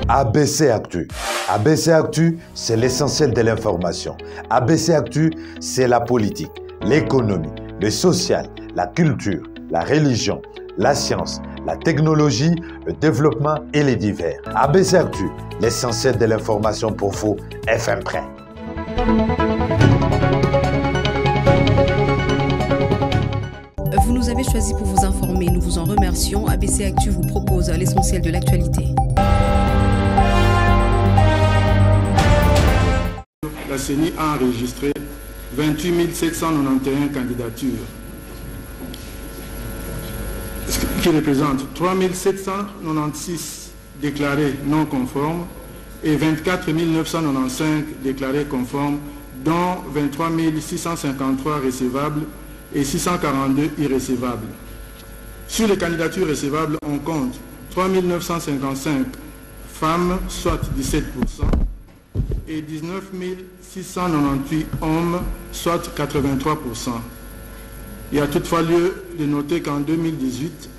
ABC Actu. ABC Actu, c'est l'essentiel de l'information. ABC Actu, c'est la politique, l'économie, le social, la culture, la religion, la science, la technologie, le développement et les divers. ABC Actu, l'essentiel de l'information pour vous, FM Prêt. Vous nous avez choisi pour vous informer, nous vous en remercions. ABC Actu vous propose l'essentiel de l'actualité. La CENI a enregistré 28 791 candidatures, ce qui représente 3 796 déclarés non conformes et 24 995 déclarés conformes, dont 23 653 recevables et 642 irrécevables. Sur les candidatures recevables, on compte 3 955 femmes, soit 17%, et 19 698 hommes, soit 83%. Il y a toutefois lieu de noter qu'en 2018,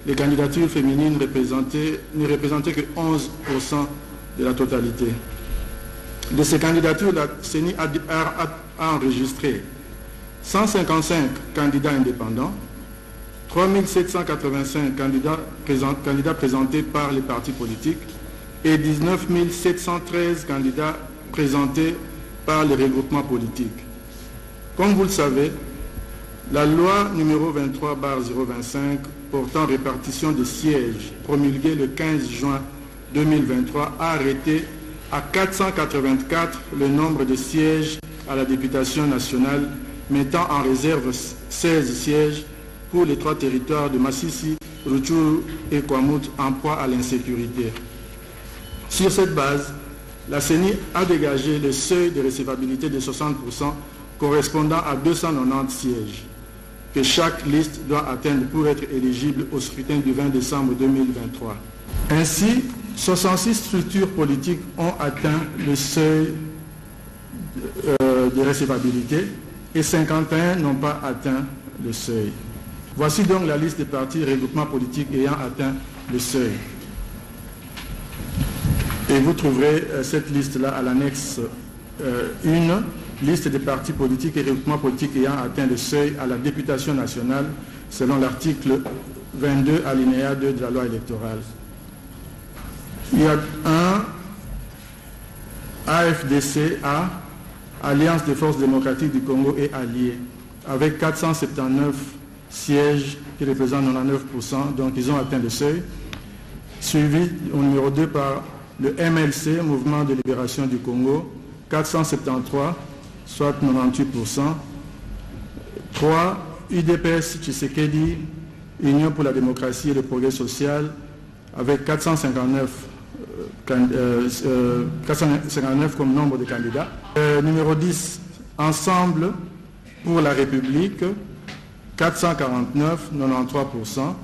les candidatures féminines ne représentaient que 11% de la totalité. De ces candidatures, la CENI a enregistré 155 candidats indépendants, 3 785 candidats présentés par les partis politiques et 19 713 candidats présentés par les regroupements politiques. Comme vous le savez, la loi numéro 23/025 portant répartition des sièges, promulguée le 15 juin 2023, a arrêté à 484 le nombre de sièges à la députation nationale, mettant en réserve 16 sièges pour les 3 territoires de Massissi, Rutshuru et Kwamouth en proie à l'insécurité. Sur cette base, la CENI a dégagé le seuil de recevabilité de 60% correspondant à 290 sièges que chaque liste doit atteindre pour être éligible au scrutin du 20 décembre 2023. Ainsi, 66 structures politiques ont atteint le seuil de recevabilité et 51 n'ont pas atteint le seuil. Voici donc la liste des partis et regroupements politiques ayant atteint le seuil. Et vous trouverez cette liste-là à l'annexe 1, liste des partis politiques et regroupements politiques ayant atteint le seuil à la députation nationale, selon l'article 22, alinéa 2 de la loi électorale. Il y a un AFDC-A, Alliance des forces démocratiques du Congo et alliés, avec 479 sièges qui représentent 99%, donc ils ont atteint le seuil, suivi au numéro 2 par le MLC, Mouvement de libération du Congo, 473, soit 98%. 3, UDPS Tshisekedi, Union pour la démocratie et le progrès social, avec 459 comme nombre de candidats. Numéro 10, Ensemble pour la République, 449, 93%.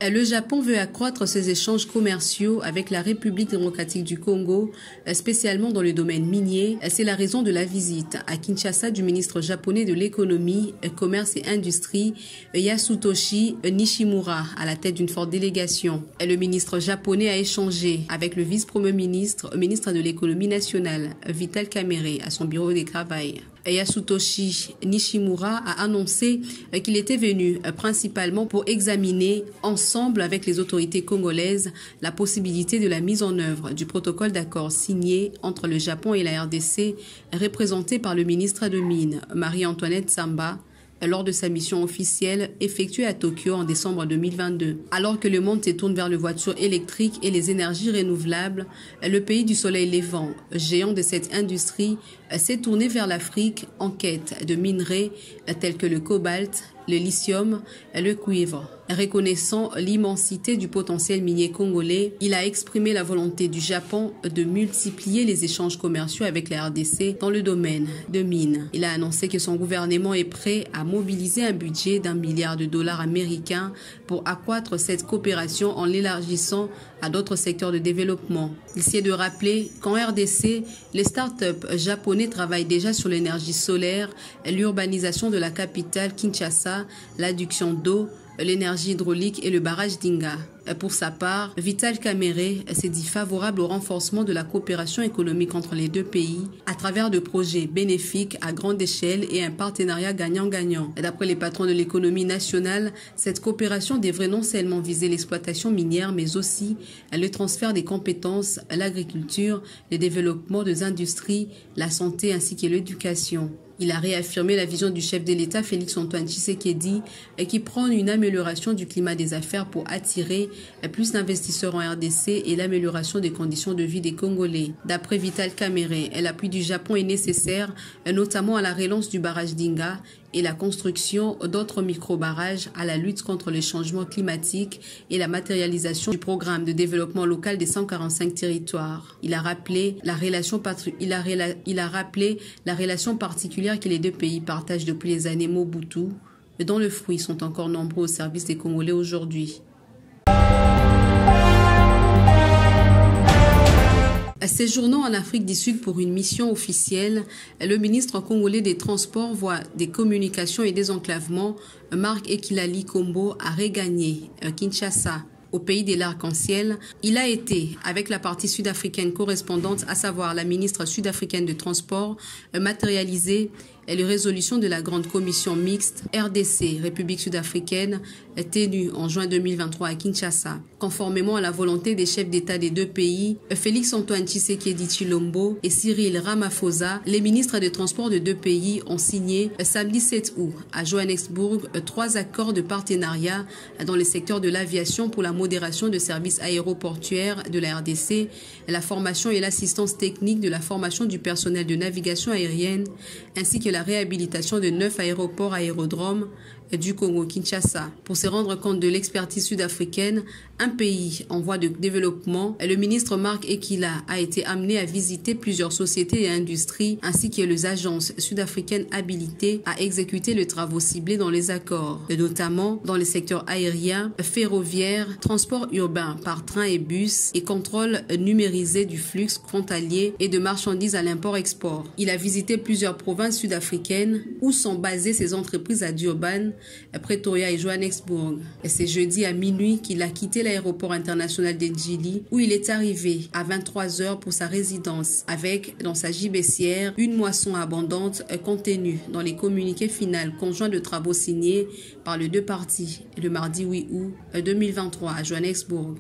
Le Japon veut accroître ses échanges commerciaux avec la République démocratique du Congo, spécialement dans le domaine minier. C'est la raison de la visite à Kinshasa du ministre japonais de l'économie, commerce et industrie, Yasutoshi Nishimura, à la tête d'une forte délégation. Le ministre japonais a échangé avec le vice-premier ministre, ministre de l'économie nationale, Vital Kamerhe, à son bureau de travail. Yasutoshi Nishimura a annoncé qu'il était venu principalement pour examiner ensemble avec les autorités congolaises la possibilité de la mise en œuvre du protocole d'accord signé entre le Japon et la RDC, représenté par le ministre de Mines, Marie-Antoinette Samba, lors de sa mission officielle effectuée à Tokyo en décembre 2022. Alors que le monde se tourne vers les voitures électriques et les énergies renouvelables, le pays du soleil levant, géant de cette industrie, s'est tourné vers l'Afrique en quête de minerais tels que le cobalt le lithium et le cuivre. Reconnaissant l'immensité du potentiel minier congolais, il a exprimé la volonté du Japon de multiplier les échanges commerciaux avec la RDC dans le domaine de mines. Il a annoncé que son gouvernement est prêt à mobiliser un budget d'1 milliard de dollars américains pour accroître cette coopération en l'élargissant à d'autres secteurs de développement. Il s'est de rappeler qu'en RDC, les start-up japonais travaillent déjà sur l'énergie solaire, l'urbanisation de la capitale Kinshasa, l'adduction d'eau, l'énergie hydraulique et le barrage d'Inga. Pour sa part, Vital Kamerhe s'est dit favorable au renforcement de la coopération économique entre les deux pays à travers de projets bénéfiques à grande échelle et un partenariat gagnant-gagnant. D'après les patrons de l'économie nationale, cette coopération devrait non seulement viser l'exploitation minière, mais aussi le transfert des compétences, l'agriculture, le développement des industries, la santé ainsi que l'éducation. Il a réaffirmé la vision du chef de l'État Félix-Antoine Tshisekedi qui prône une amélioration du climat des affaires pour attirer plus d'investisseurs en RDC et l'amélioration des conditions de vie des Congolais. D'après Vital Kamerhe, l'appui du Japon est nécessaire, notamment à la relance du barrage d'Inga et la construction d'autres micro-barrages à la lutte contre les changements climatiques et la matérialisation du programme de développement local des 145 territoires. Il a rappelé la relation particulière que les deux pays partagent depuis les années Mobutu, dont les fruits sont encore nombreux au service des Congolais aujourd'hui. Séjournant en Afrique du Sud pour une mission officielle, le ministre congolais des Transports, Voies, des Communications et des Enclavements, Marc Ekilali Kombo, a regagné Kinshasa. Au pays de l'arc-en-ciel, il a été, avec la partie sud-africaine correspondante, à savoir la ministre sud-africaine de Transport, matérialisé les résolutions de la Grande Commission mixte RDC, République sud-africaine, tenue en juin 2023 à Kinshasa. Conformément à la volonté des chefs d'État des deux pays, Félix-Antoine Tshisekedi Tshilombo et Cyril Ramaphosa, les ministres des Transports de deux pays ont signé samedi 7 août à Johannesburg 3 accords de partenariat dans les secteurs de l'aviation pour la modération de services aéroportuaires de la RDC, la formation et l'assistance technique de la formation du personnel de navigation aérienne, ainsi que la réhabilitation de 9 aérodromes du Congo-Kinshasa. Pour se rendre compte de l'expertise sud-africaine, un pays en voie de développement, le ministre Marc Ekila a été amené à visiter plusieurs sociétés et industries ainsi que les agences sud-africaines habilitées à exécuter les travaux ciblés dans les accords, notamment dans les secteurs aériens, ferroviaires, transport urbain par train et bus et contrôle numérisé du flux frontalier et de marchandises à l'import-export. Il a visité plusieurs provinces sud-africaines où sont basées ces entreprises à Durban, Pretoria et Johannesburg. Et c'est jeudi à minuit qu'il a quitté l'aéroport international de Djili où il est arrivé à 23h pour sa résidence avec dans sa gibecière une moisson abondante contenue dans les communiqués finaux conjoints de travaux signés par les deux parties le mardi 8 août 2023 à Johannesburg.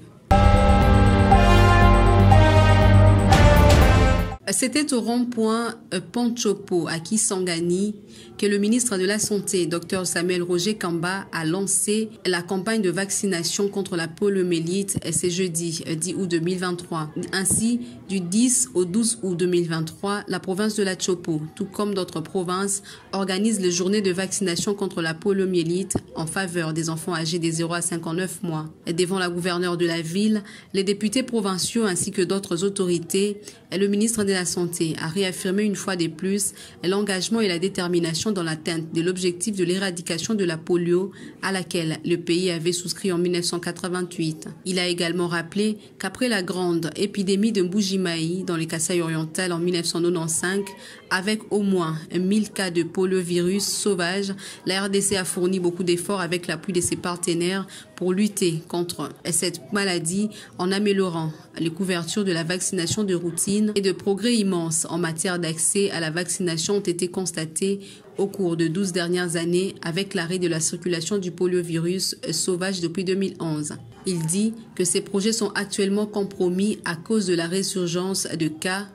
C'était au rond-point Ponchopo à Kisangani que le ministre de la Santé, Dr Samuel Roger Kamba, a lancé la campagne de vaccination contre la poliomyélite ce jeudi 10 août 2023. Ainsi, du 10 au 12 août 2023, la province de la Chopo, tout comme d'autres provinces, organise les journées de vaccination contre la poliomyélite en faveur des enfants âgés de 0 à 59 mois. Et devant la gouverneure de la ville, les députés provinciaux ainsi que d'autres autorités, et le ministre de la Santé a réaffirmé une fois de plus l'engagement et la détermination dans l'atteinte de l'objectif de l'éradication de la polio à laquelle le pays avait souscrit en 1988. Il a également rappelé qu'après la grande épidémie de Mbuji-Mayi dans les Kasaï-Orientales en 1995, avec au moins 1000 cas de poliovirus sauvage, la RDC a fourni beaucoup d'efforts avec l'appui de ses partenaires pour lutter contre cette maladie en améliorant les couvertures de la vaccination de routine et de progrès immenses en matière d'accès à la vaccination ont été constatés au cours de 12 dernières années avec l'arrêt de la circulation du poliovirus sauvage depuis 2011. Il dit que ces projets sont actuellement compromis à cause de la résurgence de cas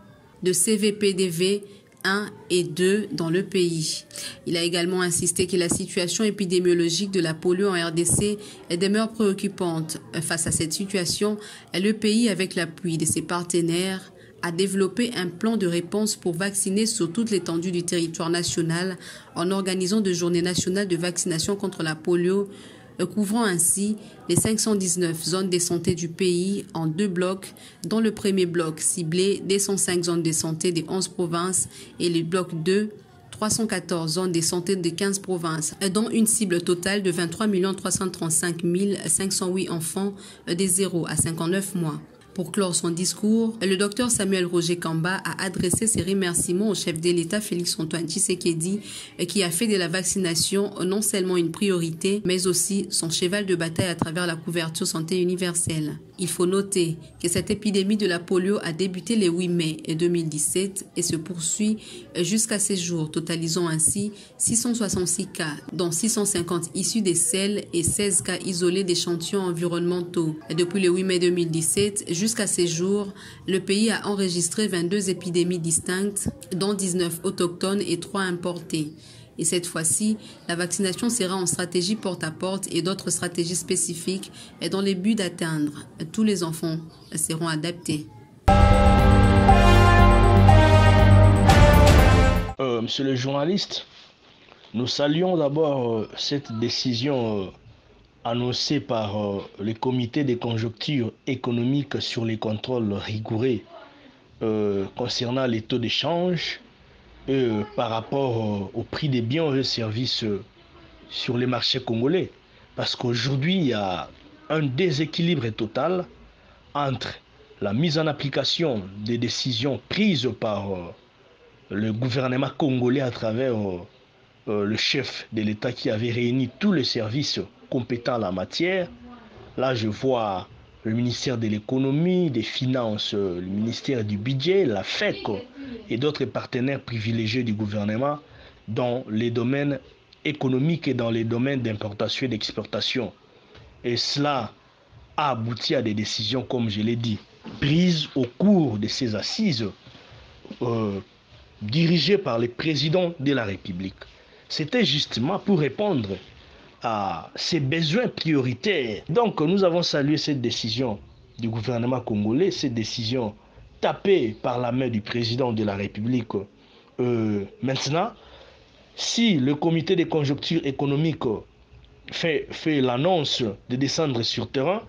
de CVPDV 1 et 2 dans le pays. Il a également insisté que la situation épidémiologique de la polio en RDC demeure préoccupante. Face à cette situation, le pays, avec l'appui de ses partenaires, a développé un plan de réponse pour vacciner sur toute l'étendue du territoire national en organisant de journées nationales de vaccination contre la polio, couvrant ainsi les 519 zones de santé du pays en 2 blocs, dont le premier bloc ciblé des 105 zones de santé des 11 provinces et le bloc 2, 314 zones de santé de 15 provinces, dont une cible totale de 23 335 508 enfants des 0 à 59 mois. Pour clore son discours, le docteur Samuel Roger Kamba a adressé ses remerciements au chef de l'État Félix-Antoine Tshisekedi qui a fait de la vaccination non seulement une priorité, mais aussi son cheval de bataille à travers la couverture santé universelle. Il faut noter que cette épidémie de la polio a débuté le 8 mai 2017 et se poursuit jusqu'à ces jours, totalisant ainsi 666 cas, dont 650 issus des selles et 16 cas isolés d'échantillons environnementaux. Depuis le 8 mai 2017, jusqu'à ces jours, le pays a enregistré 22 épidémies distinctes, dont 19 autochtones et 3 importées. Et cette fois-ci, la vaccination sera en stratégie porte-à-porte et d'autres stratégies spécifiques dans le but d'atteindre tous les enfants seront adaptés. Monsieur le journaliste, nous saluons d'abord cette décision annoncée par le comité de conjoncture économique sur les contrôles rigoureux concernant les taux d'échange par rapport au prix des biens et services sur les marchés congolais. Parce qu'aujourd'hui, il y a un déséquilibre total entre la mise en application des décisions prises par le gouvernement congolais à travers le chef de l'État qui avait réuni tous les services compétents en la matière. Là, je vois le ministère de l'économie, des finances, le ministère du budget, la FEC et d'autres partenaires privilégiés du gouvernement dans les domaines économiques et dans les domaines d'importation et d'exportation. Et cela a abouti à des décisions, comme je l'ai dit, prises au cours de ces assises dirigées par le président de la République. C'était justement pour répondre à ces besoins prioritaires. Donc nous avons salué cette décision du gouvernement congolais, cette décision tapée par la main du président de la République. Maintenant, si le comité de conjoncture économique fait l'annonce de descendre sur terrain,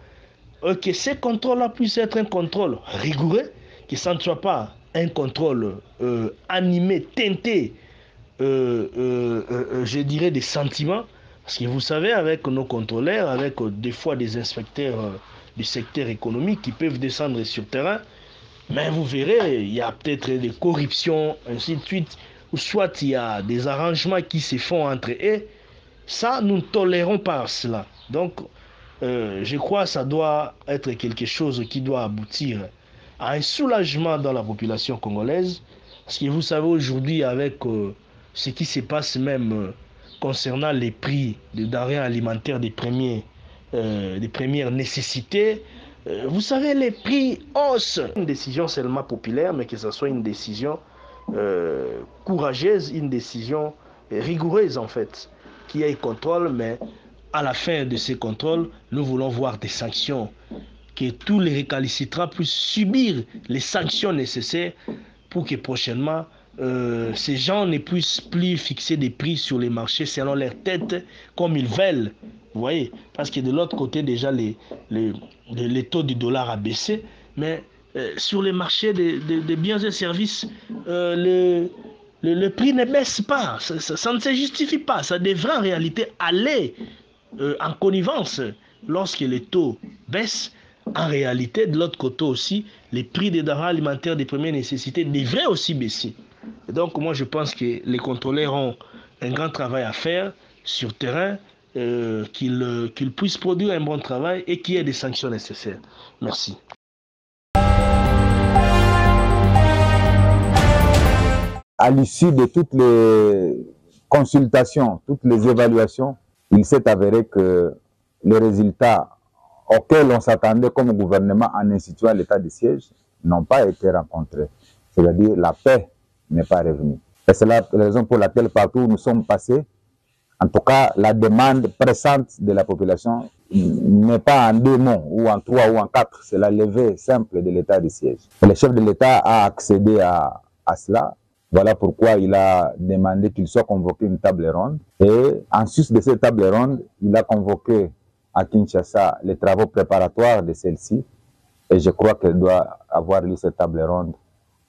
que ces contrôles-là puissent être un contrôle rigoureux, que ça ne soit pas un contrôle animé, teinté, je dirais, des sentiments. Parce que vous savez, avec nos contrôleurs, avec des fois des inspecteurs du secteur économique qui peuvent descendre sur terrain, mais vous verrez, il y a peut-être des corruptions, ainsi de suite, ou soit il y a des arrangements qui se font entre eux. Ça, nous ne tolérons pas cela. Donc, je crois que ça doit être quelque chose qui doit aboutir à un soulagement dans la population congolaise. Parce que vous savez, aujourd'hui, avec ce qui se passe même concernant les prix des denrées alimentaires des premières nécessités, vous savez, les prix haussent. Une décision seulement populaire, mais que ce soit une décision courageuse, une décision rigoureuse en fait, qui ait contrôle, mais à la fin de ces contrôles, nous voulons voir des sanctions, que tous les récalcitrants puissent subir les sanctions nécessaires pour que prochainement, ces gens ne puissent plus fixer des prix sur les marchés selon leur tête comme ils veulent. Vous voyez, parce que de l'autre côté, déjà, les taux du dollar a baissé, mais sur les marchés des biens et services, le prix ne baisse pas. Ça ne se justifie pas. Ça devrait en réalité aller en connivence. Lorsque les taux baissent, en réalité, de l'autre côté aussi, les prix des denrées alimentaires des premières nécessités devraient aussi baisser. Et donc, moi, je pense que les contrôleurs ont un grand travail à faire sur terrain, qu'ils puissent produire un bon travail et qu'il y ait des sanctions nécessaires. Merci. À l'issue de toutes les consultations, toutes les évaluations, il s'est avéré que les résultats auxquels on s'attendait comme gouvernement en instituant l'état de siège n'ont pas été rencontrés. C'est-à-dire la paix n'est pas revenue. Et c'est la raison pour laquelle partout où nous sommes passés, en tout cas la demande pressante de la population n'est pas en 2 mots, ou en 3 ou en 4, c'est la levée simple de l'état de siège. Le chef de l'État a accédé à cela. Voilà pourquoi il a demandé qu'il soit convoqué une table ronde. Et en sus de cette table ronde, il a convoqué à Kinshasa les travaux préparatoires de celle-ci. Et je crois qu'elle doit avoir lieu cette table ronde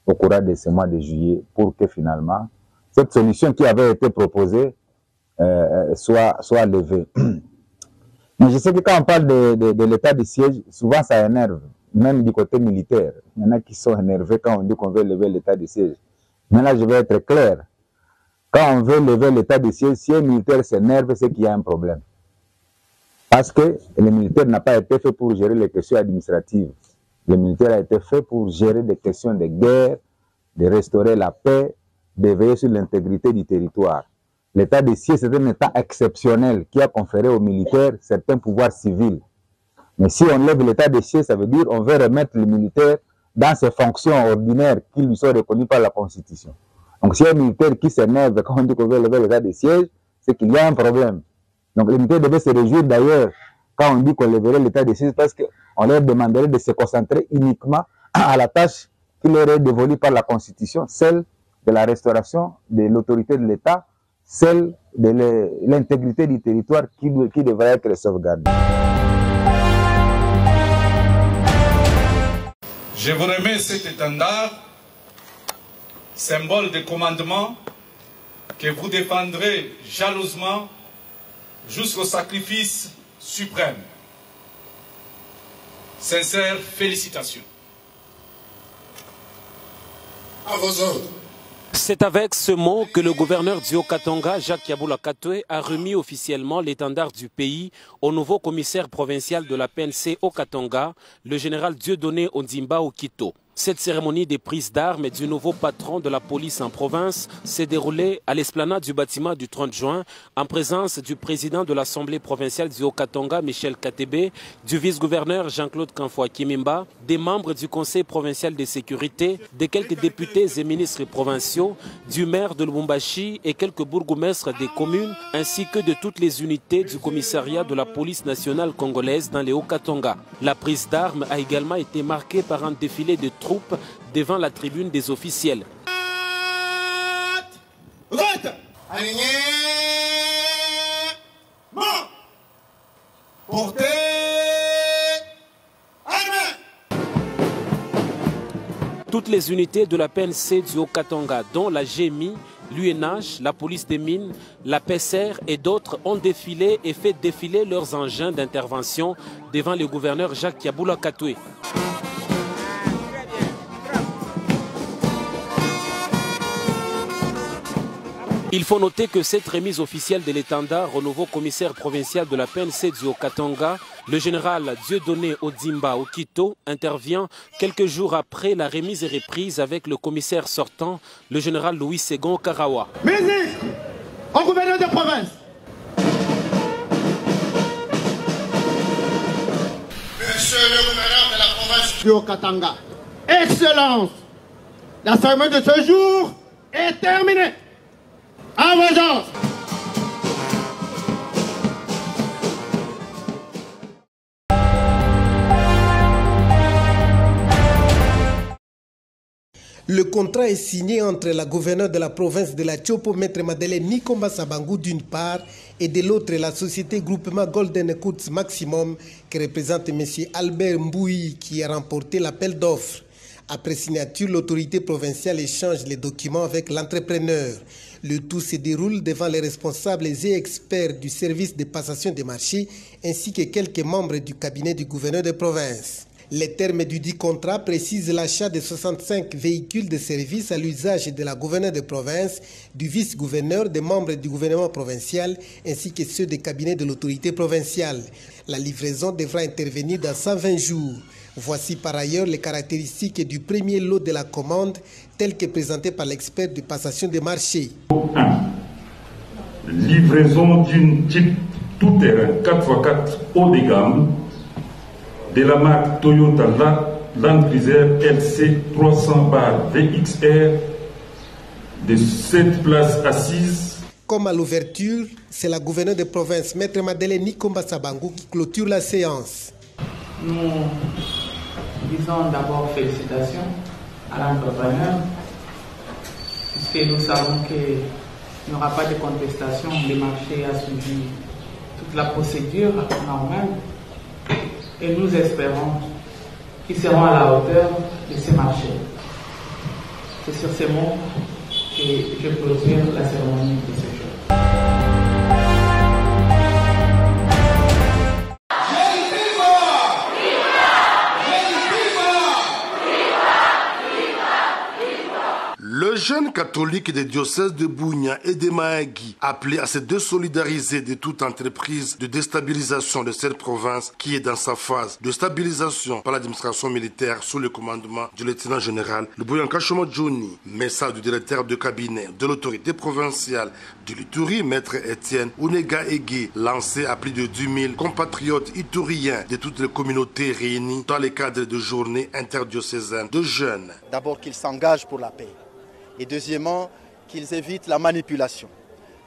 au courant de ce mois de juillet pour que finalement cette solution qui avait été proposée soit levée. Mais je sais que quand on parle de l'état de siège, souvent ça énerve, même du côté militaire. Il y en a qui sont énervés quand on dit qu'on veut lever l'état de siège. Mais là, je vais être clair. Quand on veut lever l'état de siège, si un militaire s'énerve, c'est qu'il y a un problème. Parce que le militaire n'a pas été fait pour gérer les questions administratives. Le militaire a été fait pour gérer des questions de guerre, de restaurer la paix, de veiller sur l'intégrité du territoire. L'état de siège, c'est un état exceptionnel qui a conféré aux militaires certains pouvoirs civils. Mais si on lève l'état de siège, ça veut dire qu'on veut remettre le militaire dans ses fonctions ordinaires qui lui sont reconnues par la Constitution. Donc si un militaire qui s'énerve quand on dit qu'on veut lever l'état de siège, c'est qu'il y a un problème. Donc les militaires devaient se réjouir d'ailleurs quand on dit qu'on lèverait l'état de siège parce qu'on leur demanderait de se concentrer uniquement à la tâche qui leur est dévolue par la Constitution, celle de la restauration de l'autorité de l'État, celle de l'intégrité du territoire qui devrait être sauvegardée. Je vous remets cet étendard, symbole de commandement que vous défendrez jalousement jusqu'au sacrifice suprême. Sincères félicitations. À vos ordres. C'est avec ce mot que le gouverneur du Haut-Katanga, Jacques Yabula Katwe, a remis officiellement l'étendard du pays au nouveau commissaire provincial de la PNC au Katanga, le général Dieudonné Ondimba Okito. Cette cérémonie des prises d'armes du nouveau patron de la police en province s'est déroulée à l'esplanade du bâtiment du 30 juin en présence du président de l'Assemblée provinciale du Haut-Katanga, Michel Katebe, du vice-gouverneur Jean-Claude Kanfoua Kimimba, des membres du Conseil provincial de sécurité, de quelques députés et ministres provinciaux, du maire de Lubumbashi et quelques bourgmestres des communes, ainsi que de toutes les unités du commissariat de la police nationale congolaise dans les Haut-Katanga. La prise d'armes a également été marquée par un défilé de troupes devant la tribune des officiels. Toutes les unités de la PNC du Haut-Katanga, dont la GMI, l'UNH, la police des mines, la PCR et d'autres ont défilé et fait défiler leurs engins d'intervention devant le gouverneur Jacques Yabula Katwe. Il faut noter que cette remise officielle de l'étendard au nouveau commissaire provincial de la PNC du Haut-Katanga, le général Dieudonné Ondimba Okito, intervient quelques jours après la remise et reprise avec le commissaire sortant, le général Louis Ségon Karawa. Ministre, au gouverneur de province. Monsieur le gouverneur de la province du Haut-Katanga, Excellence, la cérémonie de ce jour est terminée. À vos ordres. Le contrat est signé entre la gouverneure de la province de la Tchopo, Maître Madeleine Nikomba Sabangou d'une part, et de l'autre la société groupement Golden Coats Maximum qui représente M. Albert Mbouyi qui a remporté l'appel d'offres. Après signature, l'autorité provinciale échange les documents avec l'entrepreneur. Le tout se déroule devant les responsables et experts du service de passation des marchés ainsi que quelques membres du cabinet du gouverneur de province. Les termes du dit contrat précisent l'achat de 65 véhicules de service à l'usage de la gouverneure de province, du vice-gouverneur, des membres du gouvernement provincial ainsi que ceux des cabinets de l'autorité provinciale. La livraison devra intervenir dans 120 jours. Voici par ailleurs les caractéristiques du premier lot de la commande tel que présenté par l'expert de passation des marchés. 1. Livraison d'une Jeep tout-terrain 4x4 haut de gamme de la marque Toyota Land Cruiser LC 300 VXR de 7 places assises. Comme à l'ouverture, c'est la gouverneure de province, Maître Madeleine Nikomba Sabangu, qui clôture la séance. Nous disons d'abord félicitations à l'entrepreneur, puisque nous savons qu'il n'y aura pas de contestation, le marché a suivi toute la procédure normale et nous espérons qu'ils seront à la hauteur de ce marché. C'est sur ces mots que je clôture la cérémonie de ce jour. Le jeune catholique des diocèses de Bunia et de Mahagi, appelé à se désolidariser de toute entreprise de déstabilisation de cette province qui est dans sa phase de stabilisation par l'administration militaire sous le commandement du lieutenant général Luboyanka Shomo Johnny. Message du directeur de cabinet de l'autorité provinciale de l'Ituri, maître Étienne Unega Ege, lancé à plus de 10 000 compatriotes ituriens de toutes les communautés réunies dans le cadre de journées interdiocésaines de jeunes. D'abord qu'ils s'engagent pour la paix. Et deuxièmement, qu'ils évitent la manipulation,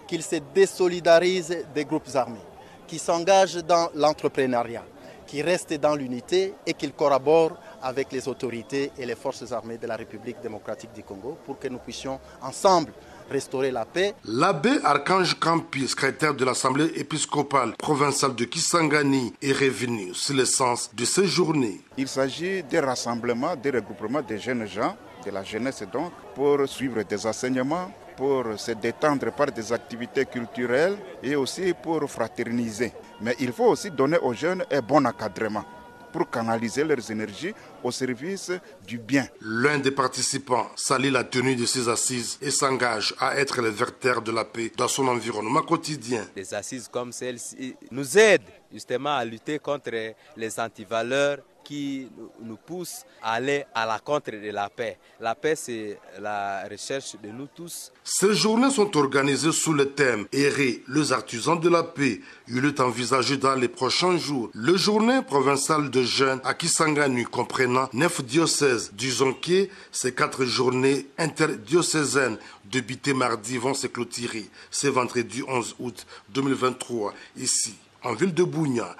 qu'ils se désolidarisent des groupes armés, qu'ils s'engagent dans l'entrepreneuriat, qu'ils restent dans l'unité et qu'ils collaborent avec les autorités et les forces armées de la République démocratique du Congo pour que nous puissions ensemble restaurer la paix. L'abbé Archange Campi, secrétaire de l'Assemblée épiscopale provinciale de Kisangani, est revenu sur le sens de ces journées. Il s'agit des rassemblements, des regroupements des jeunes gens, de la jeunesse donc, pour suivre des enseignements, pour se détendre par des activités culturelles et aussi pour fraterniser. Mais il faut aussi donner aux jeunes un bon encadrement pour canaliser leurs énergies au service du bien. L'un des participants salue la tenue de ces assises et s'engage à être le vecteur de la paix dans son environnement quotidien. Des assises comme celle-ci nous aident justement à lutter contre les antivaleurs qui nous poussent à aller à la contre de la paix. La paix, c'est la recherche de nous tous. Ces journées sont organisées sous le thème « Errer les artisans de la paix ». Il est envisagé dans les prochains jours. Le journée provinciale de jeunes à Kisangani, comprenant 9 diocèses du Zonké, ces 4 journées interdiocésaines débutées mardi vont se clôturer. C'est vendredi 11 août 2023, ici, en ville de Bunia.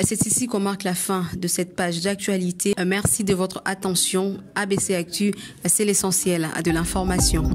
C'est ici qu'on marque la fin de cette page d'actualité. Merci de votre attention. ABC Actu, c'est l'essentiel de l'information.